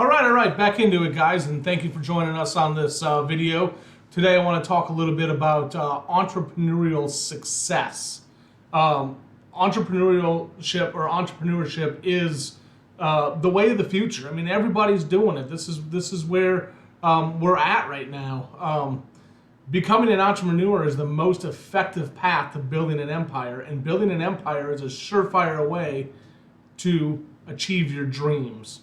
All right, back into it, guys, and thank you for joining us on this video. Today I want to talk a little bit about entrepreneurial success. Entrepreneurship is the way of the future. I mean, everybody's doing it. This is where we're at right now. Becoming an entrepreneur is the most effective path to building an empire, and building an empire is a surefire way to achieve your dreams.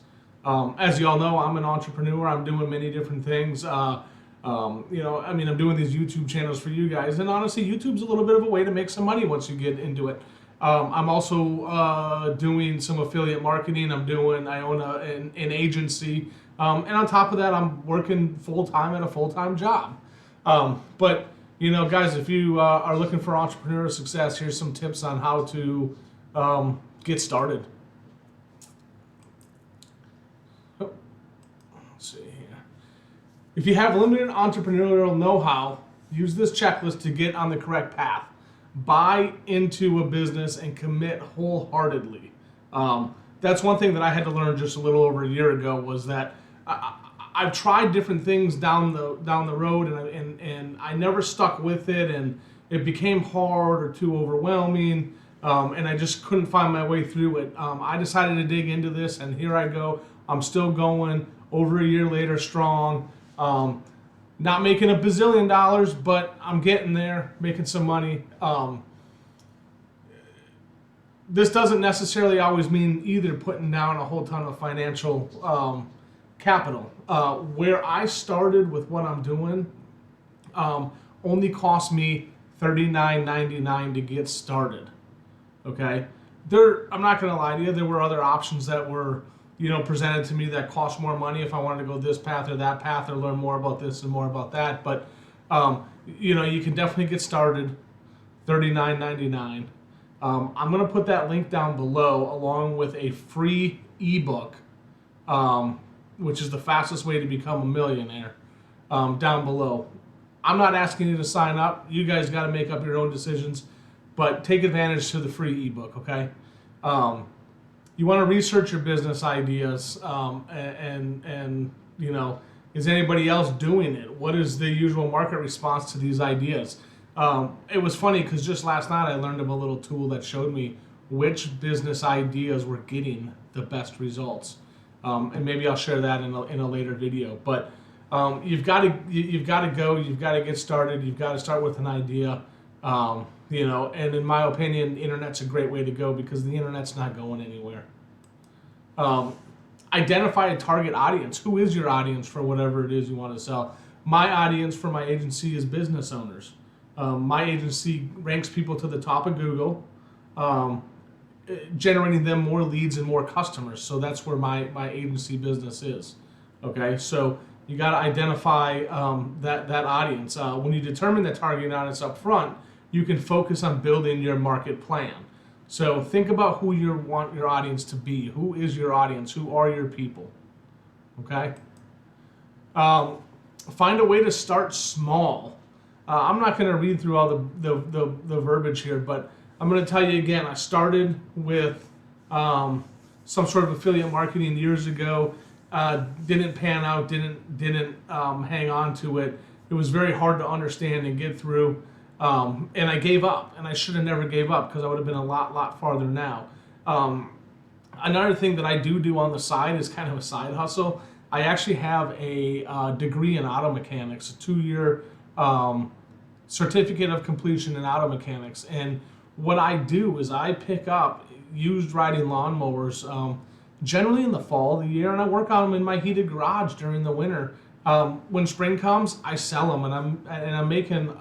As you all know, I'm an entrepreneur. I'm doing many different things. I'm doing these YouTube channels for you guys, and honestly, YouTube's a little bit of a way to make some money once you get into it. I'm also doing some affiliate marketing. I own an agency, and on top of that, I'm working full-time at a full-time job. But guys, if you are looking for entrepreneurial success, here's some tips on how to get started. Let's see here. If you have limited entrepreneurial know-how, use this checklist to get on the correct path. Buy into a business and commit wholeheartedly. That's one thing that I had to learn just a little over a year ago, was that I've tried different things down the road, and I never stuck with it, and it became hard or too overwhelming, and I just couldn't find my way through it. I decided to dig into this, and here I go. I'm still going over a year later strong. Not making $1 bazillion, but I'm getting there, making some money. This doesn't necessarily always mean either putting down a whole ton of financial capital. Where I started with what I'm doing only cost me $39.99 to get started. Okay, I'm not going to lie to you. There were other options that were presented to me that cost more money if I wanted to go this path or that path or learn more about this and more about that. But you can definitely get started. $39.99. I'm going to put that link down below along with a free ebook, which is the fastest way to become a millionaire, down below. I'm not asking you to sign up. You guys got to make up your own decisions, but take advantage to the free ebook, okay? You want to research your business ideas, and is anybody else doing it? What is the usual market response to these ideas? It was funny because just last night I learned of a little tool that showed me which business ideas were getting the best results. And maybe I'll share that in a later video. But you've got to go. You've got to get started. You've got to start with an idea. And in my opinion, the internet's a great way to go because the internet's not going anywhere. Identify a target audience. Who is your audience for whatever it is you want to sell? My audience for my agency is business owners. My agency ranks people to the top of Google, generating them more leads and more customers. So that's where my agency business is. Okay, so you got to identify that audience. When you determine the target audience up front, you can focus on building your market plan. So think about who you want your audience to be. Who is your audience? Who are your people? Okay? Find a way to start small. I'm not going to read through all the verbiage here, but I'm going to tell you again, I started with some sort of affiliate marketing years ago. Didn't pan out, didn't hang on to it. It was very hard to understand and get through. And I gave up, and I should have never gave up because I would have been a lot farther now. Another thing that I do on the side is kind of a side hustle. I actually have a degree in auto mechanics, a 2-year certificate of completion in auto mechanics. And what I do is I pick up used riding lawnmowers, generally in the fall of the year, and I work on them in my heated garage during the winter. When spring comes, I sell them, and I'm making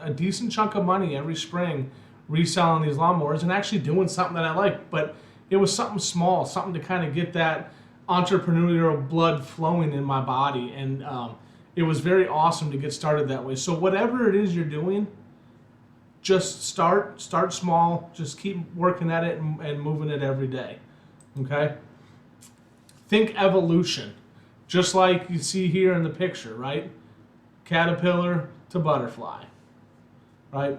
a decent chunk of money every spring reselling these lawnmowers and actually doing something that I like. But it was something small, something to kind of get that entrepreneurial blood flowing in my body, and it was very awesome to get started that way. So whatever it is you're doing, just start small, just keep working at it and moving it every day. Okay? Think evolution, just like you see here in the picture, right? Caterpillar to butterfly. Right?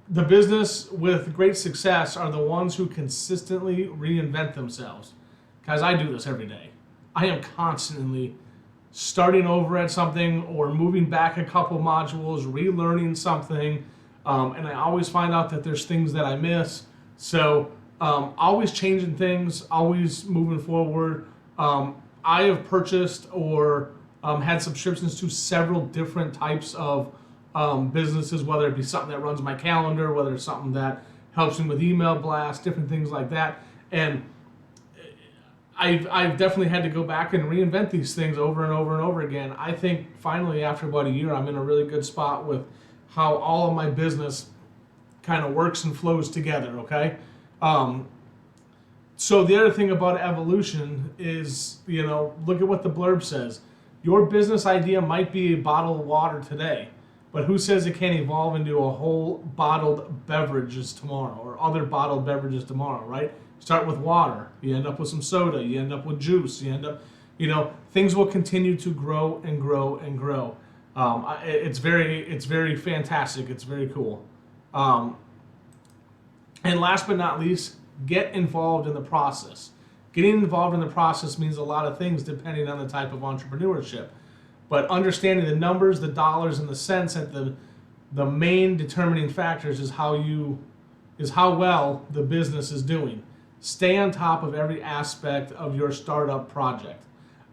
The business with great success are the ones who consistently reinvent themselves. Guys, I do this every day. I am constantly starting over at something or moving back a couple modules, relearning something, and I always find out that there's things that I miss. So always changing things, always moving forward. I have purchased or had subscriptions to several different types of businesses, whether it be something that runs my calendar, whether it's something that helps me with email blasts, different things like that. And I've definitely had to go back and reinvent these things over and over and over again. I think finally, after about a year, I'm in a really good spot with how all of my business kind of works and flows together, okay? So the other thing about evolution is, look at what the blurb says. Your business idea might be a bottle of water today, but who says it can't evolve into a whole bottled beverages tomorrow or other bottled beverages tomorrow, right? Start with water, you end up with some soda, you end up with juice, you end up, things will continue to grow and grow and grow. It's very fantastic. It's very cool. And last but not least, get involved in the process. Getting involved in the process means a lot of things depending on the type of entrepreneurship. But understanding the numbers, the dollars, and the cents at the main determining factors is how well the business is doing. Stay on top of every aspect of your startup project.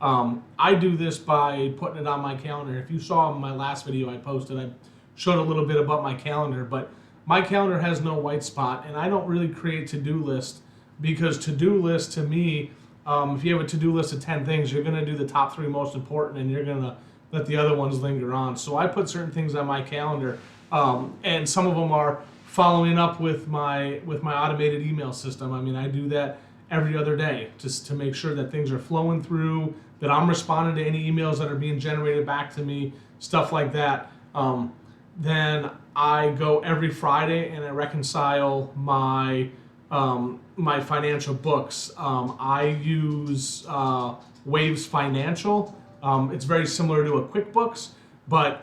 I do this by putting it on my calendar. If you saw in my last video I posted, I showed a little bit about my calendar, but my calendar has no white spot, and I don't really create to-do lists because to-do lists to me, if you have a to-do list of 10 things, you're going to do the top 3 most important, and you're going to let the other ones linger on. So I put certain things on my calendar, and some of them are following up with my automated email system. I mean, I do that every other day just to make sure that things are flowing through, that I'm responding to any emails that are being generated back to me, stuff like that. Then I go every Friday and I reconcile my my financial books. I use Waves Financial. It's very similar to a QuickBooks, but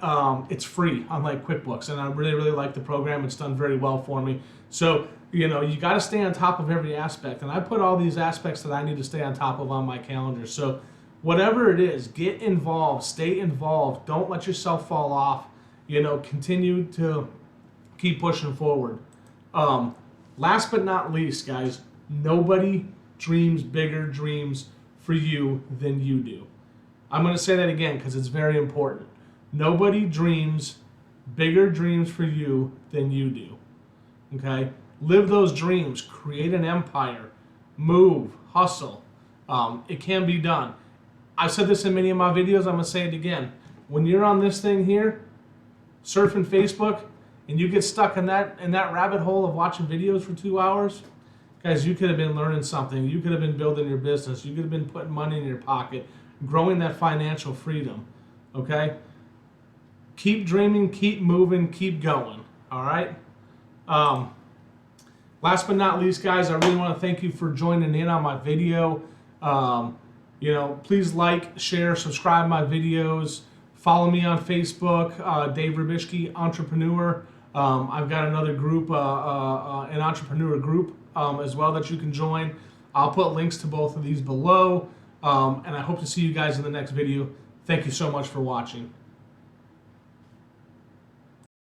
it's free, unlike QuickBooks, and I really, really like the program. It's done very well for me. So, you got to stay on top of every aspect, and I put all these aspects that I need to stay on top of on my calendar. So whatever it is, get involved, stay involved. Don't let yourself fall off. Continue to keep pushing forward. Last but not least, guys, nobody dreams bigger dreams for you than you do. I'm going to say that again because it's very important. Nobody dreams bigger dreams for you than you do. Okay? Live those dreams. Create an empire. Move. Hustle. It can be done. I've said this in many of my videos. I'm going to say it again. When you're on this thing here, surfing Facebook, and you get stuck in that rabbit hole of watching videos for 2 hours, guys, you could have been learning something. You could have been building your business. You could have been putting money in your pocket, growing that financial freedom. Okay? Keep dreaming, keep moving, keep going. All right? Last but not least, guys, I really want to thank you for joining in on my video. Please like, share, subscribe my videos. Follow me on Facebook, Dave Rubishki, Entrepreneur. I've got another group, an entrepreneur group as well that you can join. I'll put links to both of these below. And I hope to see you guys in the next video. Thank you so much for watching.